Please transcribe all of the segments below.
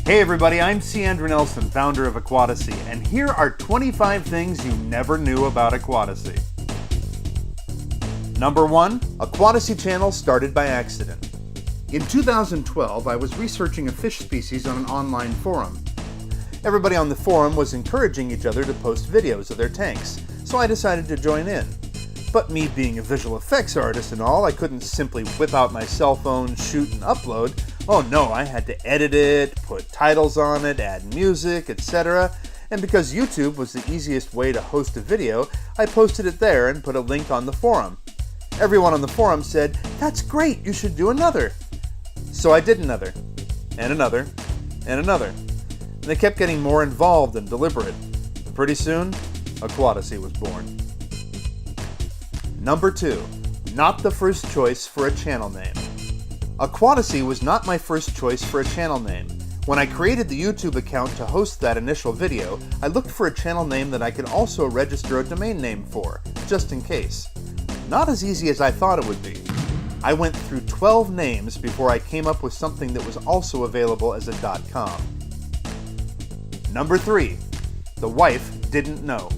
Hey everybody, I'm C. Andrew Nelson, founder of Aquatasy, and here are 25 things you never knew about Aquatasy. Number 1. Aquatasy channel started by accident. In 2012, I was researching a fish species on an online forum. Everybody on the forum was encouraging each other to post videos of their tanks, so I decided to join in. But me being a visual effects artist and all, I couldn't simply whip out my cell phone, shoot and upload. Oh no, I had to edit it, put titles on it, add music, etc. And because YouTube was the easiest way to host a video, I posted it there and put a link on the forum. Everyone on the forum said, "That's great, you should do another." So I did another, and another, and another. And they kept getting more involved and deliberate. And pretty soon, Aquatasy was born. Number 2. Not the first choice for a channel name. Aquatasy was not my first choice for a channel name. When I created the YouTube account to host that initial video, I looked for a channel name that I could also register a domain name for, just in case. Not as easy as I thought it would be. I went through 12 names before I came up with something that was also available as a .com. Number 3. The wife didn't know.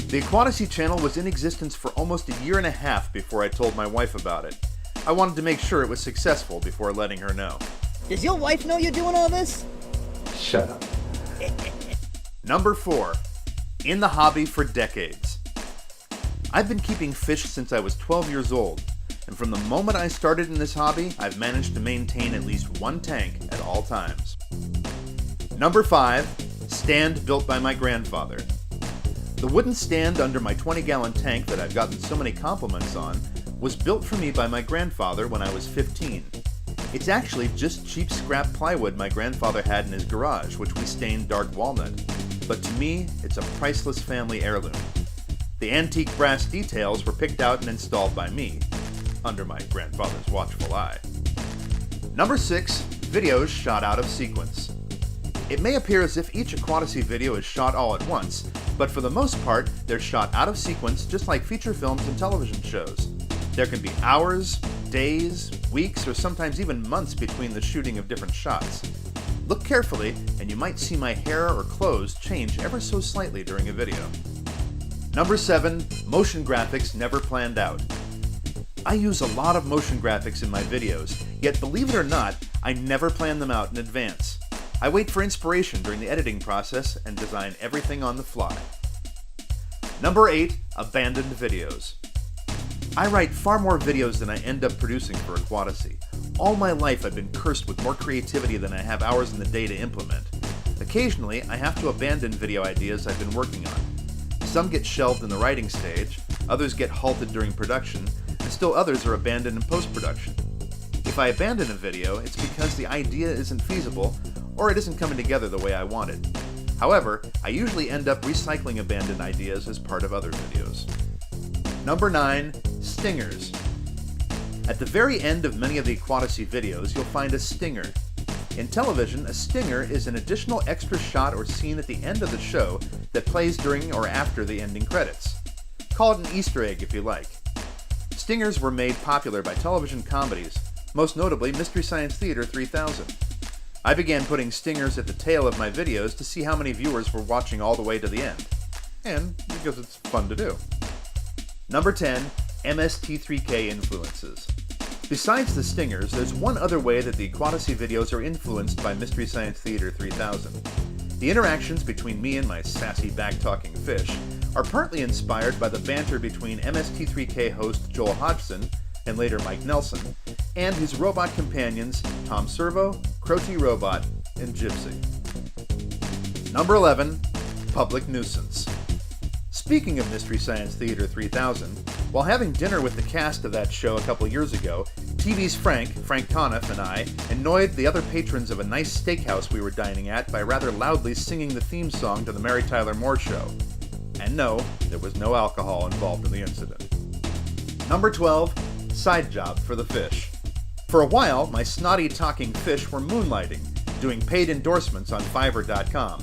The Aquatasy channel was in existence for almost a year and a half before I told my wife about it. I wanted to make sure it was successful before letting her know. Does your wife know you're doing all this? Shut up. Number 4. In the hobby for decades. I've been keeping fish since I was 12 years old, and from the moment I started in this hobby, I've managed to maintain at least one tank at all times. Number 5. Stand built by my grandfather. The wooden stand under my 20-gallon tank that I've gotten so many compliments on was built for me by my grandfather when I was 15. It's actually just cheap scrap plywood my grandfather had in his garage, which we stained dark walnut. But to me, it's a priceless family heirloom. The antique brass details were picked out and installed by me, under my grandfather's watchful eye. Number 6. Videos shot out of sequence. It may appear as if each Aquatasy video is shot all at once, but for the most part, they're shot out of sequence just like feature films and television shows. There can be hours, days, weeks, or sometimes even months between the shooting of different shots. Look carefully, and you might see my hair or clothes change ever so slightly during a video. Number 7. Motion graphics never planned out. I use a lot of motion graphics in my videos, yet believe it or not, I never plan them out in advance. I wait for inspiration during the editing process and design everything on the fly. Number 8. Abandoned videos. I write far more videos than I end up producing for Aquatasy. All my life I've been cursed with more creativity than I have hours in the day to implement. Occasionally, I have to abandon video ideas I've been working on. Some get shelved in the writing stage, others get halted during production, and still others are abandoned in post-production. If I abandon a video, it's because the idea isn't feasible, or it isn't coming together the way I want it. However, I usually end up recycling abandoned ideas as part of other videos. Number 9. Stingers. At the very end of many of the Aquatasy videos, you'll find a stinger. In television, a stinger is an additional extra shot or scene at the end of the show that plays during or after the ending credits. Call it an Easter egg if you like. Stingers were made popular by television comedies, most notably Mystery Science Theater 3000. I began putting stingers at the tail of my videos to see how many viewers were watching all the way to the end, and because it's fun to do. Number 10. MST3K influences. Besides the stingers, there's one other way that the Aquatasy videos are influenced by Mystery Science Theater 3000. The interactions between me and my sassy back-talking fish are partly inspired by the banter between MST3K host Joel Hodgson, and later Mike Nelson, and his robot companions Tom Servo, Croty Robot, and Gypsy. Number 11. Public nuisance. Speaking of Mystery Science Theater 3000, while having dinner with the cast of that show a couple years ago, TV's Frank Conniff, and I annoyed the other patrons of a nice steakhouse we were dining at by rather loudly singing the theme song to the Mary Tyler Moore Show. And no, there was no alcohol involved in the incident. Number 12. Side job for the fish. For a while, my snotty talking fish were moonlighting, doing paid endorsements on Fiverr.com.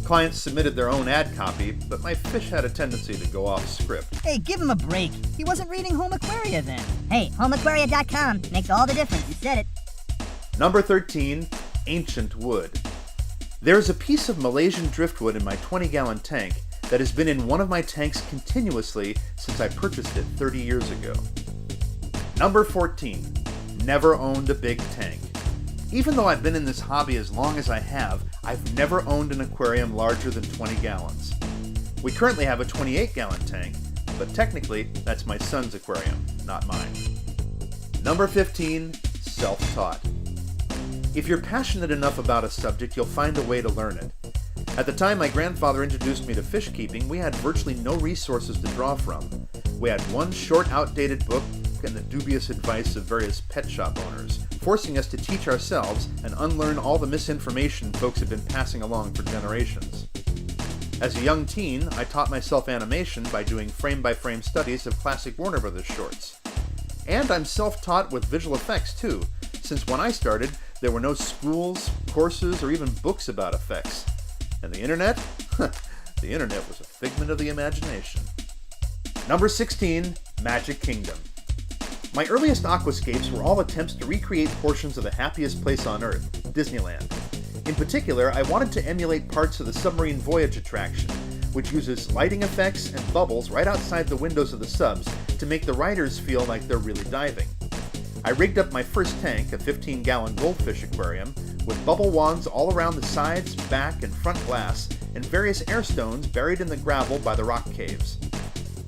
Clients submitted their own ad copy, but my fish had a tendency to go off script. Hey, give him a break. He wasn't reading Home Aquaria then. Hey, homeaquaria.com makes all the difference. You said it. Number 13, ancient wood. There's a piece of Malaysian driftwood in my 20-gallon tank that has been in one of my tanks continuously since I purchased it 30 years ago. Number 14, never owned a big tank. Even though I've been in this hobby as long as I have, I've never owned an aquarium larger than 20 gallons. We currently have a 28-gallon tank, but technically that's my son's aquarium, not mine. Number 15, self-taught. If you're passionate enough about a subject, you'll find a way to learn it. At the time my grandfather introduced me to fish keeping, we had virtually no resources to draw from. We had one short, outdated book and the dubious advice of various pet shop owners, forcing us to teach ourselves and unlearn all the misinformation folks had been passing along for generations. As a young teen, I taught myself animation by doing frame-by-frame studies of classic Warner Brothers shorts. And I'm self-taught with visual effects too, since when I started, there were no schools, courses, or even books about effects. And the internet? The internet was a figment of the imagination. Number 16, Magic Kingdom. My earliest aquascapes were all attempts to recreate portions of the happiest place on Earth, Disneyland. In particular, I wanted to emulate parts of the Submarine Voyage attraction, which uses lighting effects and bubbles right outside the windows of the subs to make the riders feel like they're really diving. I rigged up my first tank, a 15-gallon goldfish aquarium, with bubble wands all around the sides, back, and front glass, and various air stones buried in the gravel by the rock caves.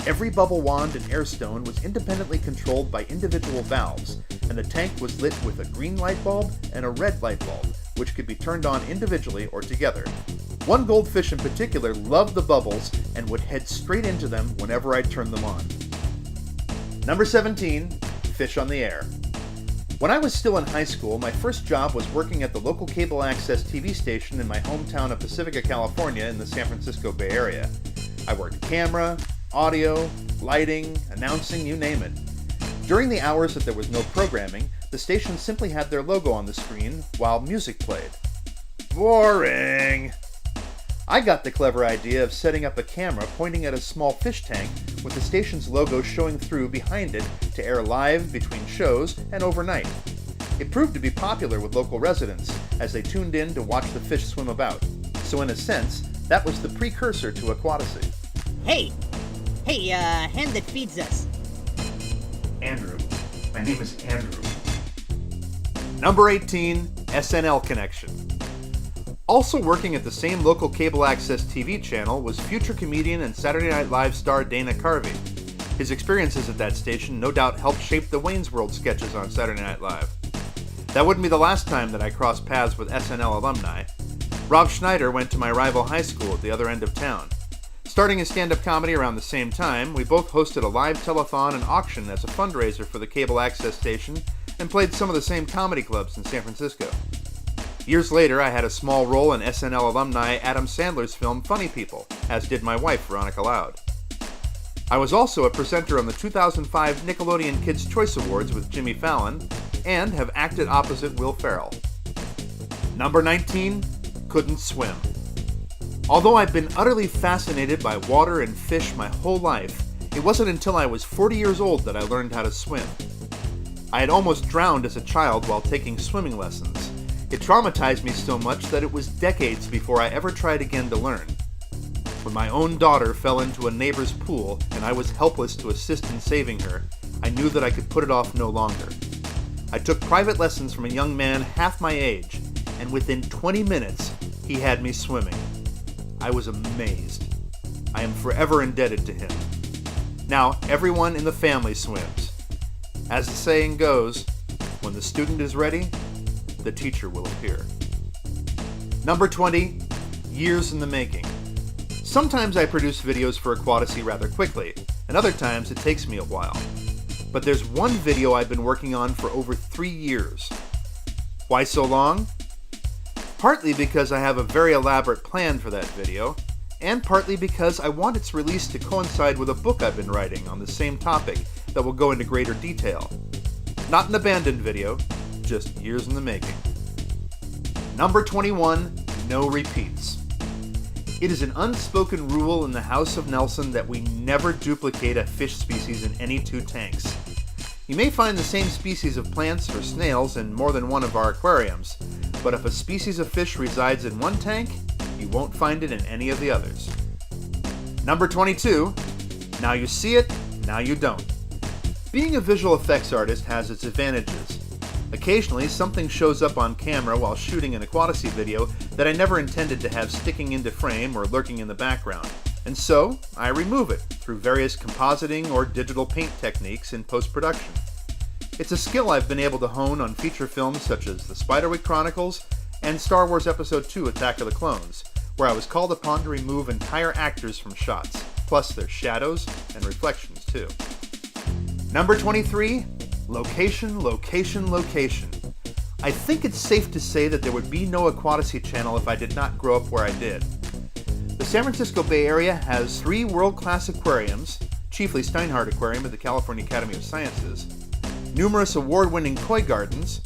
Every bubble wand and air stone was independently controlled by individual valves, and the tank was lit with a green light bulb and a red light bulb, which could be turned on individually or together. One goldfish in particular loved the bubbles and would head straight into them whenever I turned them on. Number 17, fish on the air. When I was still in high school, my first job was working at the local cable access TV station in my hometown of Pacifica, California in the San Francisco Bay Area. I worked camera, audio, lighting, announcing, you name it. During the hours that there was no programming, the station simply had their logo on the screen while music played. Boring! I got the clever idea of setting up a camera pointing at a small fish tank with the station's logo showing through behind it to air live between shows and overnight. It proved to be popular with local residents as they tuned in to watch the fish swim about. So in a sense, that was the precursor to Aquatasy. Hey, hand that feeds us. Andrew. My name is Andrew. Number 18, SNL connection. Also working at the same local cable access TV channel was future comedian and Saturday Night Live star Dana Carvey. His experiences at that station no doubt helped shape the Wayne's World sketches on Saturday Night Live. That wouldn't be the last time that I crossed paths with SNL alumni. Rob Schneider went to my rival high school at the other end of town. Starting in stand-up comedy around the same time, we both hosted a live telethon and auction as a fundraiser for the cable access station and played some of the same comedy clubs in San Francisco. Years later, I had a small role in SNL alumni Adam Sandler's film Funny People, as did my wife, Veronica Loud. I was also a presenter on the 2005 Nickelodeon Kids' Choice Awards with Jimmy Fallon, and have acted opposite Will Ferrell. Number 19, couldn't swim. Although I've been utterly fascinated by water and fish my whole life, it wasn't until I was 40 years old that I learned how to swim. I had almost drowned as a child while taking swimming lessons. It traumatized me so much that it was decades before I ever tried again to learn. When my own daughter fell into a neighbor's pool and I was helpless to assist in saving her, I knew that I could put it off no longer. I took private lessons from a young man half my age, and within 20 minutes, he had me swimming. I was amazed. I am forever indebted to him. Now, everyone in the family swims. As the saying goes, when the student is ready, the teacher will appear. Number 20, years in the making. Sometimes I produce videos for Aquatasy rather quickly, and other times it takes me a while. But there's one video I've been working on for over 3 years. Why so long? Partly because I have a very elaborate plan for that video, and partly because I want its release to coincide with a book I've been writing on the same topic that will go into greater detail. Not an abandoned video, just years in the making. Number 21, no repeats. It is an unspoken rule in the House of Nelson that we never duplicate a fish species in any two tanks. You may find the same species of plants or snails in more than one of our aquariums, but if a species of fish resides in one tank, you won't find it in any of the others. Number 22, now you see it, now you don't. Being a visual effects artist has its advantages. Occasionally, something shows up on camera while shooting an Aquatasy video that I never intended to have sticking into frame or lurking in the background, and so I remove it through various compositing or digital paint techniques in post-production. It's a skill I've been able to hone on feature films such as The Spiderwick Chronicles and Star Wars Episode II Attack of the Clones, where I was called upon to remove entire actors from shots, plus their shadows and reflections too. Number 23, location, location, location. I think it's safe to say that there would be no Aquatasy channel if I did not grow up where I did. The San Francisco Bay Area has 3 world-class aquariums, chiefly Steinhardt Aquarium at the California Academy of Sciences, numerous award-winning koi gardens,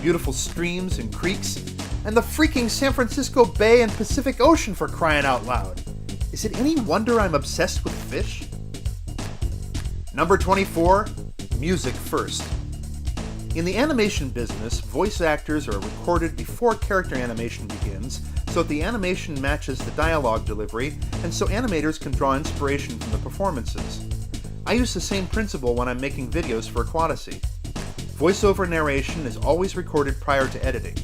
beautiful streams and creeks, and the freaking San Francisco Bay and Pacific Ocean, for crying out loud. Is it any wonder I'm obsessed with fish? Number 24, music first. In the animation business, voice actors are recorded before character animation begins, so that the animation matches the dialogue delivery, and so animators can draw inspiration from the performances. I use the same principle when I'm making videos for Aquatasy. Voiceover narration is always recorded prior to editing,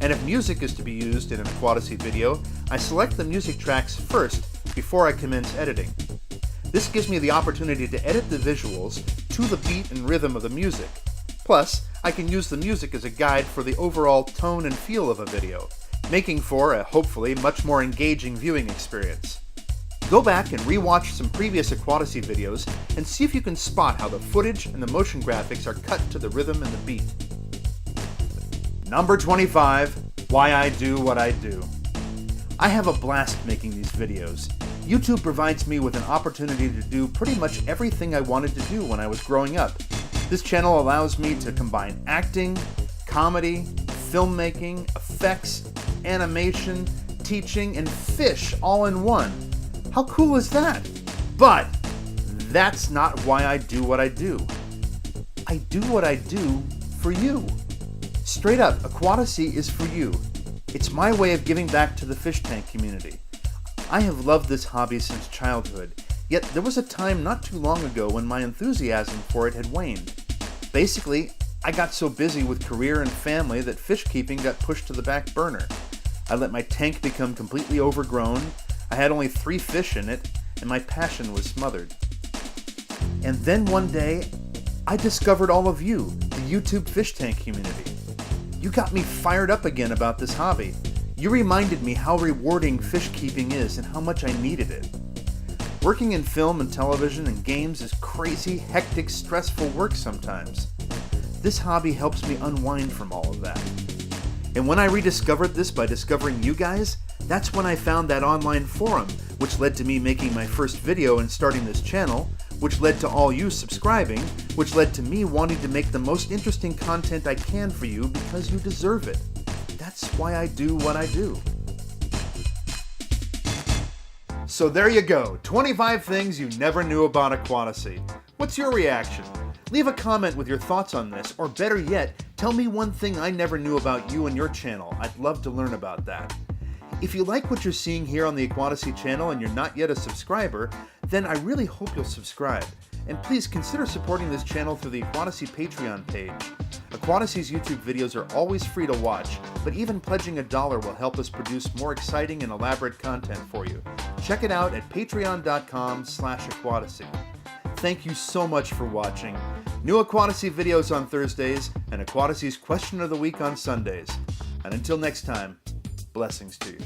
and if music is to be used in an Aquatasy video, I select the music tracks first before I commence editing. This gives me the opportunity to edit the visuals to the beat and rhythm of the music. Plus, I can use the music as a guide for the overall tone and feel of a video, making for a hopefully much more engaging viewing experience. Go back and re-watch some previous Aquatasy videos and see if you can spot how the footage and the motion graphics are cut to the rhythm and the beat. Number 25, why I do what I do. I have a blast making these videos. YouTube provides me with an opportunity to do pretty much everything I wanted to do when I was growing up. This channel allows me to combine acting, comedy, filmmaking, effects, animation, teaching, and fish all in one. How cool is that? But that's not why I do what I do. I do what I do for you. Straight up, Aquatasy is for you. It's my way of giving back to the fish tank community. I have loved this hobby since childhood, yet there was a time not too long ago when my enthusiasm for it had waned. Basically, I got so busy with career and family that fish keeping got pushed to the back burner. I let my tank become completely overgrown, I had only 3 fish in it, and my passion was smothered. And then one day, I discovered all of you, the YouTube fish tank community. You got me fired up again about this hobby. You reminded me how rewarding fish keeping is and how much I needed it. Working in film and television and games is crazy, hectic, stressful work sometimes. This hobby helps me unwind from all of that. And when I rediscovered this by discovering you guys, that's when I found that online forum, which led to me making my first video and starting this channel, which led to all you subscribing, which led to me wanting to make the most interesting content I can for you because you deserve it. That's why I do what I do. So there you go, 25 things you never knew about Aquatasy. What's your reaction? Leave a comment with your thoughts on this, or better yet, tell me one thing I never knew about you and your channel. I'd love to learn about that. If you like what you're seeing here on the Aquatasy channel and you're not yet a subscriber, then I really hope you'll subscribe. And please consider supporting this channel through the Aquatasy Patreon page. Aquatasy's YouTube videos are always free to watch, but even pledging $1 will help us produce more exciting and elaborate content for you. Check it out at patreon.com/Aquatasy. Thank you so much for watching. New Aquatasy videos on Thursdays, and Aquatasy's Question of the Week on Sundays. And until next time, blessings to you.